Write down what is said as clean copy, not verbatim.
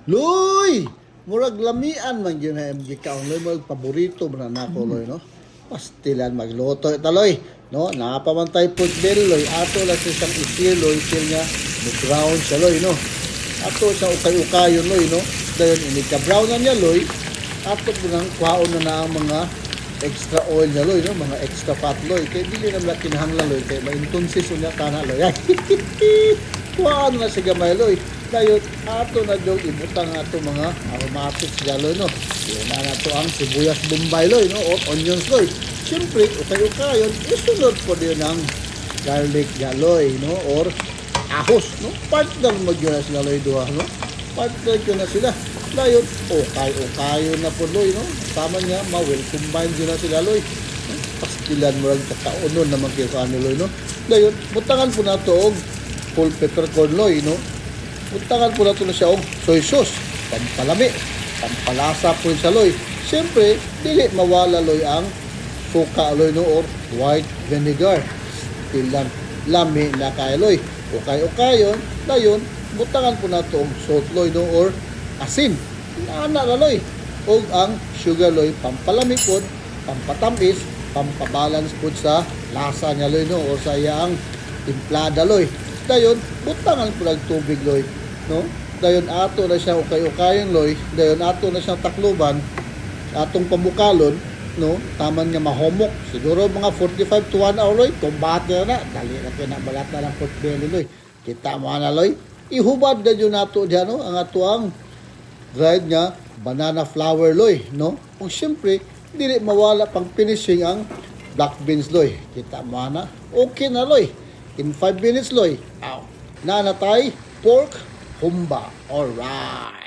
Loy! Murag lamian man yun na MG kaon loy, murag paborito man na nako loy, no? Pastilan magluto ita loy, no? Napamantay pud bel loy, ato la sa isang isil loy, isil nga brown siya loy, no? Ato sa ukay-ukayon loy, no? Dayon ini ka brown na niya loy, ato po nang kwaon na ang mga extra oil niya loy, no? Mga extra fat loy, kay dili na kinahanglan loy, kay maintunsis unya kana loy. Kwaon na si gamay loy. Dayon ato na jog ibutang ato mga aromatics galoy, no. Yun na nato ang sibuyas bombay loy, no, o onions loy. Siyempre ukay-ukayon isunod po din ang garlic galoy, no, or ahos, no. Partner mo yun na sila loy duha, no. Partner yun na sila. Dayon ukay-ukayon na po loy, no. Tama niya ma-well combine yun na sila loy. Pastilan mo lang kakaunon naman kayo sa ano loy, no. Dayon butangan po nato og full peppercorn loy, no. Puntangan po natin na siya og soy sauce, pampalami, pampalasa po sa loy. Siyempre, dili mawala loy ang suka loy, no, or white vinegar. Still lami na kay loy. Ukay-ukayon, dayon, butangan po natin og salt loy, no, or asin. Naana na loy. Og ang sugar loy, pampalami po, pampatamis, pampabalance po sa lasa niya loy, no, or sa iyang timplada loy. Dayon, butangan po ng tubig loy, no? Dayon ato na siya ukay-ukayon loy, dayon ato na siyang takluban, atong pamukalon, no? Taman nga mahomok, siguro mga 45 to 1 hour loy, kumbate na, dali na pinabalat na ng pork belly loy. Kita mo na loy, ihubad na yun nato dyan, no? Ang ato ang dried nga banana flour loy, no? Kung siyempre, dili mawala pang finishing ang black beans loy. Kita mo na, okay na loy. In 5 minutes, loy, nanatay pork humba. Alright.